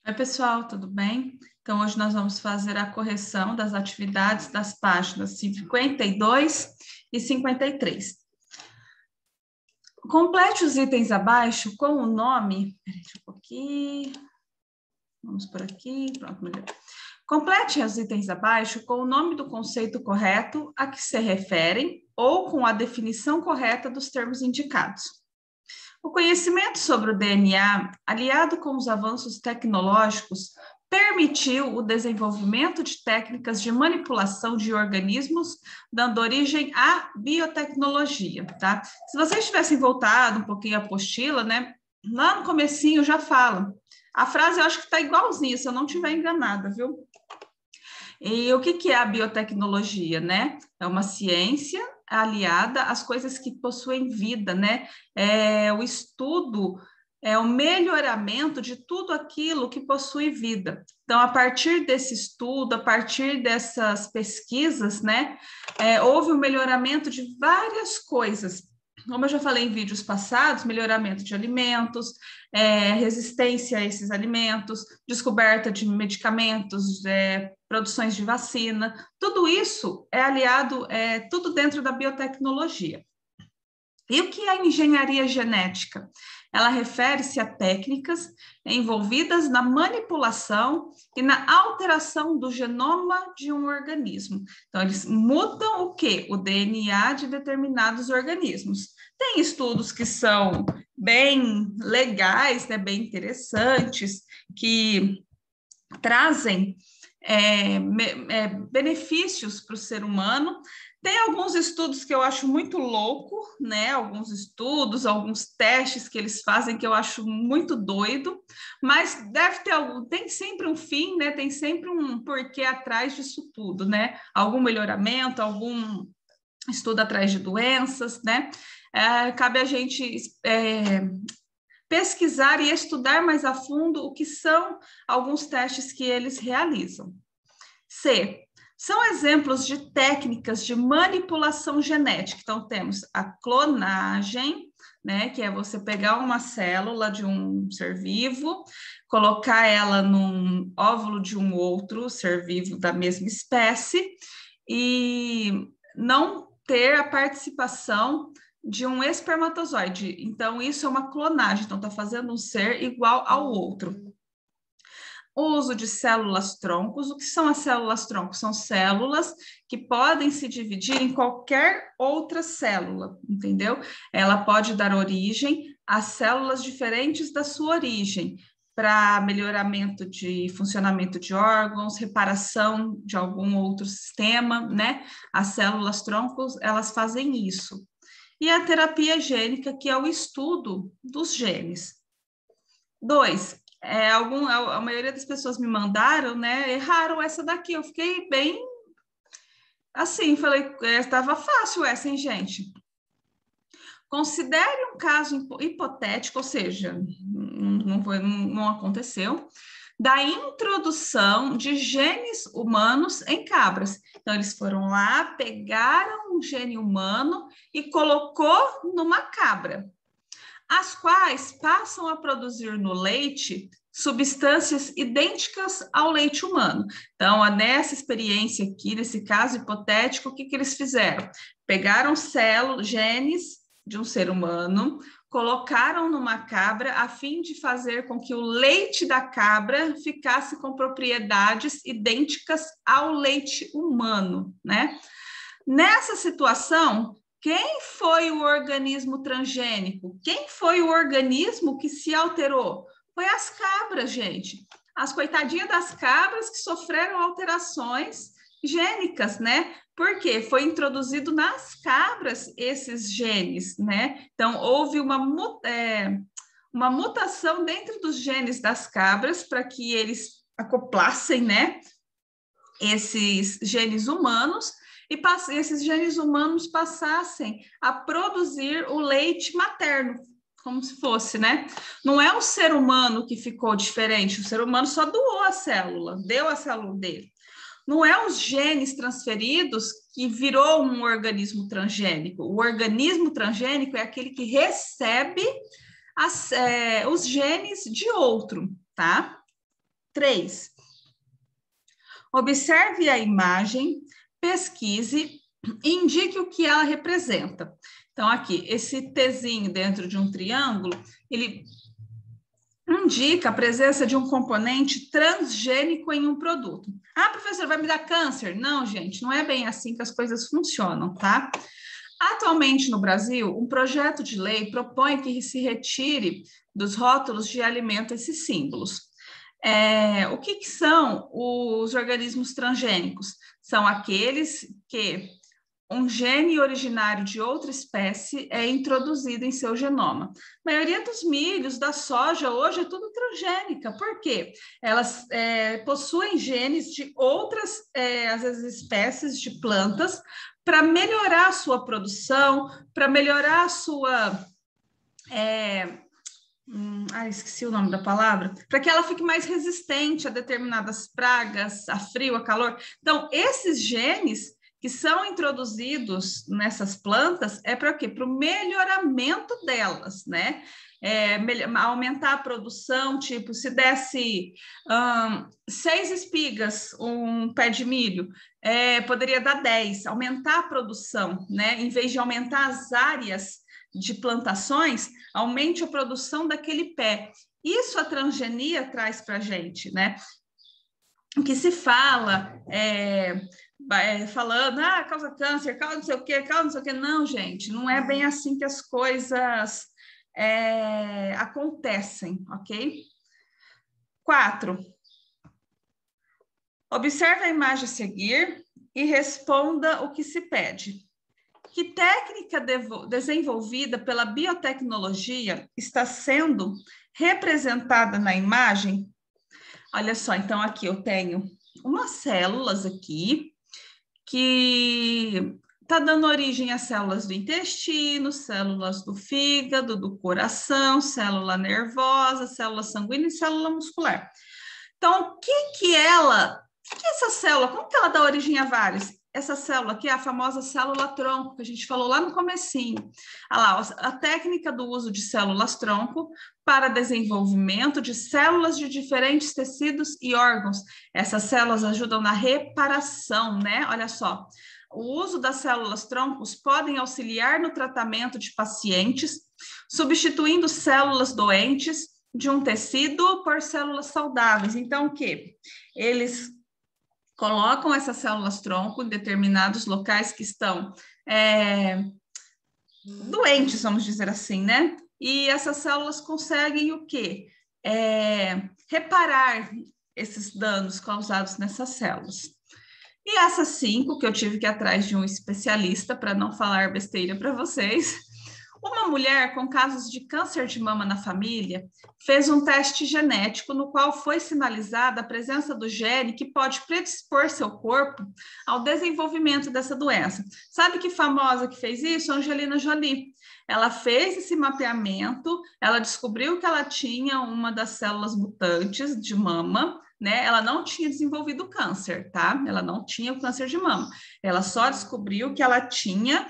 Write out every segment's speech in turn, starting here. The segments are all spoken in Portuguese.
Oi, pessoal, tudo bem? Então, hoje nós vamos fazer a correção das atividades das páginas 52 e 53. Complete os itens abaixo com o nome... Peraí, deixa eu pôr aqui. Vamos por aqui, pronto, melhor. Complete os itens abaixo com o nome do conceito correto a que se referem ou com a definição correta dos termos indicados. O conhecimento sobre o DNA, aliado com os avanços tecnológicos, permitiu o desenvolvimento de técnicas de manipulação de organismos, dando origem à biotecnologia, tá? Se vocês tivessem voltado um pouquinho a apostila, né? Lá no comecinho já fala. A frase eu acho que está igualzinha, se eu não estiver enganada, viu? E o que é a biotecnologia, né? É uma ciência aliada às coisas que possuem vida, né? É o estudo, é o melhoramento de tudo aquilo que possui vida. Então, a partir desse estudo, a partir dessas pesquisas, né? Houve um melhoramento de várias coisas. Como eu já falei em vídeos passados, melhoramento de alimentos, resistência a esses alimentos, descoberta de medicamentos, produções de vacina, tudo isso é aliado, tudo dentro da biotecnologia. E o que é a engenharia genética? Ela refere-se a técnicas envolvidas na manipulação e na alteração do genoma de um organismo. Então, eles mudam o quê? O DNA de determinados organismos. Tem estudos que são bem legais, né, bem interessantes, que trazem benefícios para o ser humano. Tem alguns estudos que eu acho muito louco, né? Alguns estudos, alguns testes que eles fazem que eu acho muito doido, mas deve ter tem sempre um fim, né? Tem sempre um porquê atrás disso tudo, né? Algum melhoramento, algum estudo atrás de doenças, né? Cabe a gente pesquisar e estudar mais a fundo o que são alguns testes que eles realizam. C. São exemplos de técnicas de manipulação genética. Então, temos a clonagem, né, que é você pegar uma célula de um ser vivo, colocar ela num óvulo de um outro ser vivo da mesma espécie e não ter a participação de um espermatozoide. Então, isso é uma clonagem. Então, está fazendo um ser igual ao outro. O uso de células-troncos. O que são as células-troncos? São células que podem se dividir em qualquer outra célula, entendeu? Ela pode dar origem a células diferentes da sua origem, para melhoramento de funcionamento de órgãos, reparação de algum outro sistema, né? As células-troncos, elas fazem isso. E a terapia gênica, que é o estudo dos genes. 2. A maioria das pessoas me mandaram, né? Erraram essa daqui. Eu fiquei bem assim, falei, estava fácil essa, hein, gente? Considere um caso hipotético, ou seja, não aconteceu, da introdução de genes humanos em cabras. Então, eles foram lá, pegaram um gene humano e colocou numa cabra, as quais passam a produzir no leite substâncias idênticas ao leite humano. Então, nessa experiência aqui, nesse caso hipotético, o que eles fizeram? Pegaram genes de um ser humano, colocaram numa cabra a fim de fazer com que o leite da cabra ficasse com propriedades idênticas ao leite humano, né? Nessa situação, quem foi o organismo transgênico? Quem foi o organismo que se alterou? Foi as cabras, gente. As coitadinhas das cabras que sofreram alterações gênicas, né? Porque foi introduzido nas cabras esses genes, né? Então, houve uma mutação dentro dos genes das cabras para que eles acoplassem, né? Esses genes humanos e esses genes humanos passassem a produzir o leite materno, como se fosse, né? Não é o ser humano que ficou diferente, o ser humano só doou a célula, deu a célula dele. Não é os genes transferidos que virou um organismo transgênico. O organismo transgênico é aquele que recebe os genes de outro, tá? 3. Observe a imagem, pesquise e indique o que ela representa. Então, aqui, esse Tzinho dentro de um triângulo, ele indica a presença de um componente transgênico em um produto. Ah, professor, vai me dar câncer? Não, gente, não é bem assim que as coisas funcionam, tá? Atualmente, no Brasil, um projeto de lei propõe que se retire dos rótulos de alimento esses símbolos. O que são os organismos transgênicos? São aqueles que um gene originário de outra espécie é introduzido em seu genoma. A maioria dos milhos, da soja, hoje é tudo transgênica. Por quê? Elas possuem genes de outras, às vezes, espécies de plantas para melhorar a sua produção, para melhorar a sua... esqueci o nome da palavra, para que ela fique mais resistente a determinadas pragas, a frio, a calor. Então, esses genes que são introduzidos nessas plantas é para quê? Para o melhoramento delas, né? Aumentar a produção, tipo, se desse 6 espigas, um pé de milho, poderia dar 10, aumentar a produção, né? Em vez de aumentar as áreas de plantações, aumente a produção daquele pé. Isso a transgenia traz para a gente, né? O que se fala, falando, causa câncer, causa não sei o quê, causa não sei o quê. Não, gente, não é bem assim que as coisas acontecem, ok? 4. Observe a imagem a seguir e responda o que se pede. Que técnica desenvolvida pela biotecnologia está sendo representada na imagem? Olha só, então aqui eu tenho umas células aqui que está dando origem a células do intestino, células do fígado, do coração, célula nervosa, célula sanguínea e célula muscular. Então, o que é essa célula? Como que ela dá origem a vários? Essa célula aqui é a famosa célula-tronco, que a gente falou lá no comecinho. Olha lá, a técnica do uso de células-tronco para desenvolvimento de células de diferentes tecidos e órgãos. Essas células ajudam na reparação, né? Olha só, o uso das células-troncos podem auxiliar no tratamento de pacientes, substituindo células doentes de um tecido por células saudáveis. Então, o quê? Eles colocam essas células-tronco em determinados locais que estão doentes, vamos dizer assim, né? E essas células conseguem o quê? Reparar esses danos causados nessas células. E essas 5, que eu tive que ir atrás de um especialista para não falar besteira para vocês. Uma mulher com casos de câncer de mama na família fez um teste genético no qual foi sinalizada a presença do gene que pode predispor seu corpo ao desenvolvimento dessa doença. Sabe que famosa que fez isso? Angelina Jolie. Ela fez esse mapeamento, ela descobriu que ela tinha uma das células mutantes de mama, né? Ela não tinha desenvolvido câncer, tá? Ela não tinha o câncer de mama. Ela só descobriu que ela tinha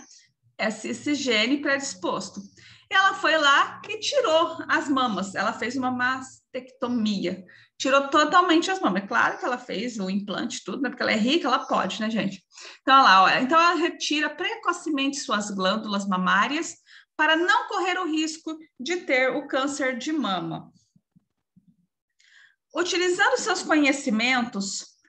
esse gene predisposto. Ela foi lá e tirou as mamas. Ela fez uma mastectomia. Tirou totalmente as mamas. É claro que ela fez o implante, tudo, né? Porque ela é rica, ela pode, né, gente? Então, olha lá, olha. Então, ela retira precocemente suas glândulas mamárias para não correr o risco de ter o câncer de mama. Utilizando seus conhecimentos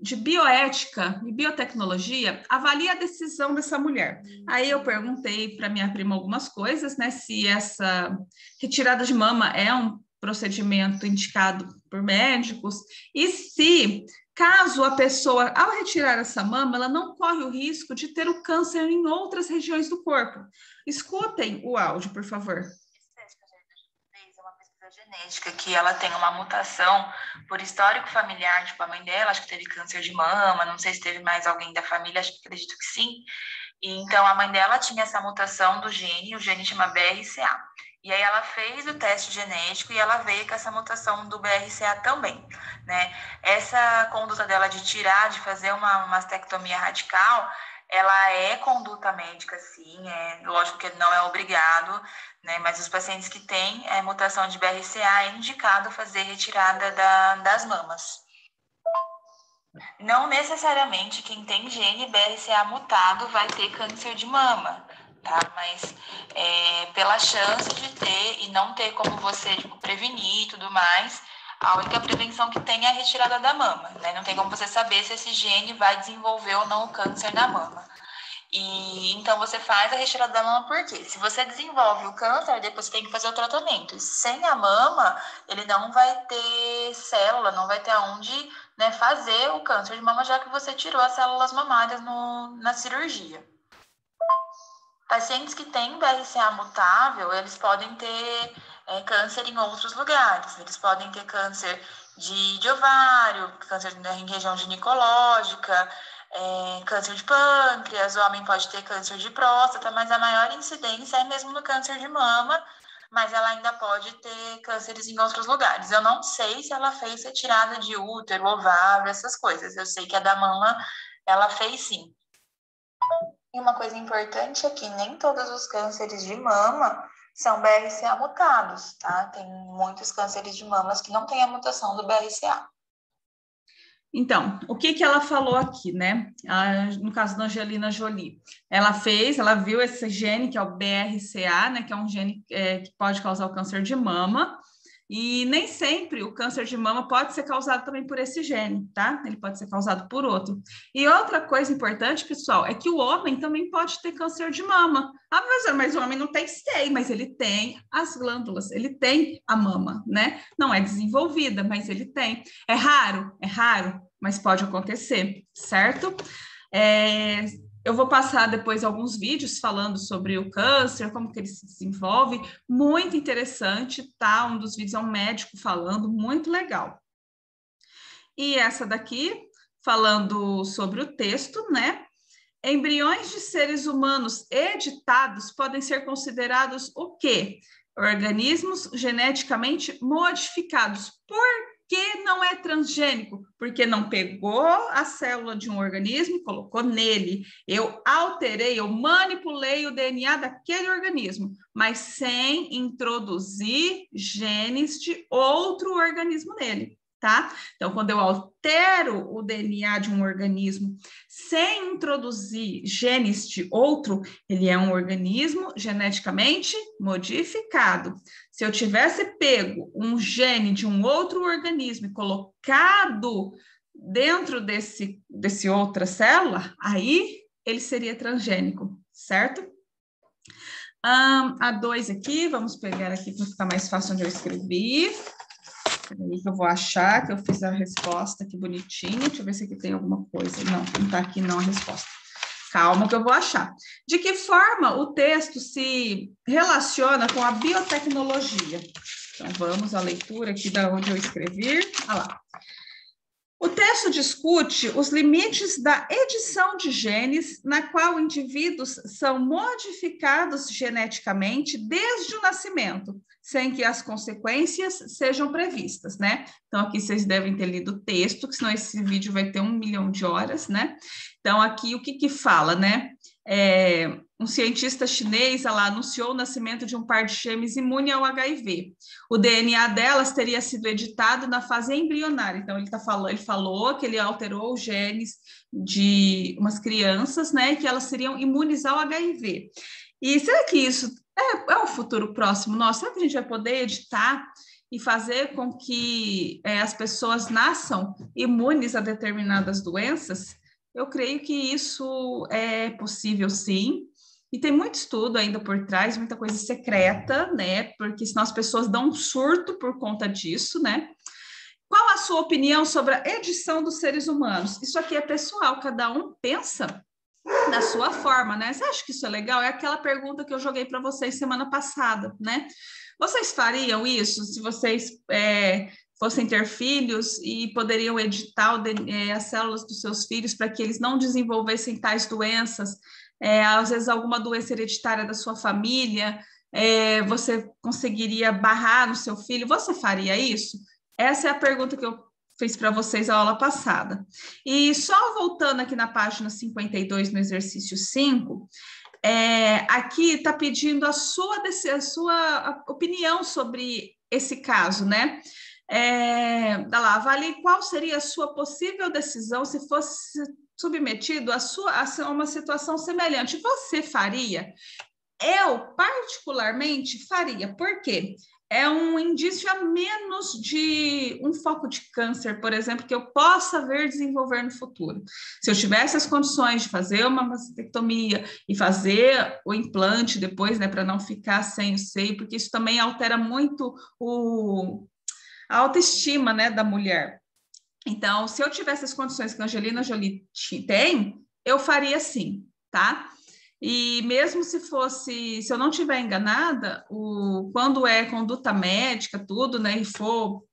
de bioética e biotecnologia, avalie a decisão dessa mulher. Aí eu perguntei para minha prima algumas coisas, né? Se essa retirada de mama é um procedimento indicado por médicos e se, caso a pessoa, ao retirar essa mama, ela não corre o risco de ter o câncer em outras regiões do corpo. Escutem o áudio, por favor. Genética, que ela tem uma mutação por histórico familiar, tipo a mãe dela, acho que teve câncer de mama, não sei se teve mais alguém da família, acredito que sim. E então a mãe dela tinha essa mutação do gene, o gene chama BRCA. E aí ela fez o teste genético e ela veio com essa mutação do BRCA também, né? Essa conduta dela de tirar, de fazer uma mastectomia radical, ela é conduta médica, sim, lógico que não é obrigado, né? Mas os pacientes que têm mutação de BRCA é indicado fazer retirada das mamas. Não necessariamente quem tem gene BRCA mutado vai ter câncer de mama, tá? Mas pela chance de ter e não ter como você prevenir e tudo mais, a única prevenção que tem é a retirada da mama, né? Não tem como você saber se esse gene vai desenvolver ou não o câncer da mama. E então você faz a retirada da mama porque se você desenvolve o câncer, depois você tem que fazer o tratamento. E sem a mama, ele não vai ter célula, não vai ter aonde, né, fazer o câncer de mama, já que você tirou as células mamárias na cirurgia. Pacientes que têm BRCA mutável, eles podem ter câncer em outros lugares. Eles podem ter câncer de ovário, câncer em região ginecológica, câncer de pâncreas, o homem pode ter câncer de próstata, mas a maior incidência é mesmo no câncer de mama, mas ela ainda pode ter cânceres em outros lugares. Eu não sei se ela fez retirada de útero, ovário, essas coisas. Eu sei que a da mama, ela fez sim. E uma coisa importante é que nem todos os cânceres de mama são BRCA mutados, tá? Tem muitos cânceres de mamas que não têm a mutação do BRCA. Então, o que ela falou aqui, né? No caso da Angelina Jolie, ela viu esse gene que é o BRCA, né? Que é um gene que pode causar o câncer de mama, e nem sempre o câncer de mama pode ser causado também por esse gene, tá? Ele pode ser causado por outro. E outra coisa importante, pessoal, é que o homem também pode ter câncer de mama. Ah, mas o homem não tem seio, mas ele tem as glândulas, ele tem a mama, né? Não é desenvolvida, mas ele tem. É raro, mas pode acontecer, certo? Eu vou passar depois alguns vídeos falando sobre o câncer, como que ele se desenvolve, muito interessante, tá? Um dos vídeos é um médico falando, muito legal. E essa daqui, falando sobre o texto, né? Embriões de seres humanos editados podem ser considerados o quê? Organismos geneticamente modificados. Por que não é transgênico? Porque não pegou a célula de um organismo e colocou nele. Eu alterei, eu manipulei o DNA daquele organismo, mas sem introduzir genes de outro organismo nele. Tá? Então, quando eu altero o DNA de um organismo sem introduzir genes de outro, ele é um organismo geneticamente modificado. Se eu tivesse pego um gene de um outro organismo e colocado dentro desse outra célula, aí ele seria transgênico, certo? A 2 aqui, vamos pegar aqui para ficar mais fácil onde eu escrevi. Peraí que eu vou achar que eu fiz a resposta aqui bonitinha. Deixa eu ver se aqui tem alguma coisa. Não está aqui não a resposta. Calma que eu vou achar. De que forma o texto se relaciona com a biotecnologia? Então, vamos à leitura aqui da onde eu escrevi. Olha lá. O texto discute os limites da edição de genes, na qual indivíduos são modificados geneticamente desde o nascimento, sem que as consequências sejam previstas, né? Então, aqui vocês devem ter lido o texto, que senão esse vídeo vai ter 1 milhão de horas, né? Então, aqui o que fala, né? Um cientista chinês lá anunciou o nascimento de um par de gêmeos imune ao HIV. O DNA delas teria sido editado na fase embrionária. Então, ele falou que ele alterou os genes de umas crianças, né? Que elas seriam imunes ao HIV. E será que isso é um futuro próximo nosso? Será que a gente vai poder editar e fazer com que as pessoas nasçam imunes a determinadas doenças? Eu creio que isso é possível, sim. E tem muito estudo ainda por trás, muita coisa secreta, né? Porque senão as pessoas dão um surto por conta disso, né? Qual a sua opinião sobre a edição dos seres humanos? Isso aqui é pessoal, cada um pensa da sua forma, né? Você acha que isso é legal? É aquela pergunta que eu joguei para vocês semana passada, né? Vocês fariam isso se vocês fossem ter filhos e poderiam editar as células dos seus filhos para que eles não desenvolvessem tais doenças? Às vezes alguma doença hereditária da sua família, você conseguiria barrar no seu filho? Você faria isso? Essa é a pergunta que eu fiz para vocês a aula passada. E só voltando aqui na página 52, no exercício 5, aqui está pedindo a sua opinião sobre esse caso, né? Dá lá, avalie qual seria a sua possível decisão se fosse submetido a uma situação semelhante. Você faria? Eu, particularmente, faria. Por quê? É um indício a menos de um foco de câncer, por exemplo, que eu possa ver desenvolver no futuro. Se eu tivesse as condições de fazer uma mastectomia e fazer o implante depois, né, para não ficar sem o seio, porque isso também altera muito a autoestima, né, da mulher. Então, se eu tivesse as condições que a Angelina Jolie tem, eu faria sim, tá? E mesmo se eu não estiver enganada, quando é conduta médica, tudo, né, e for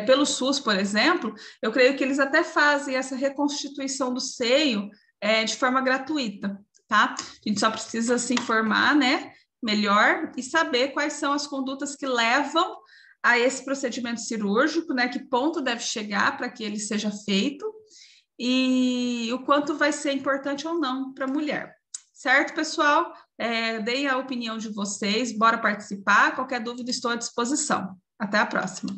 pelo SUS, por exemplo, eu creio que eles até fazem essa reconstituição do seio de forma gratuita, tá? A gente só precisa se informar, né, melhor e saber quais são as condutas que levam a esse procedimento cirúrgico, né, que ponto deve chegar para que ele seja feito e o quanto vai ser importante ou não para a mulher. Certo, pessoal? Deem a opinião de vocês, bora participar. Qualquer dúvida, estou à disposição. Até a próxima.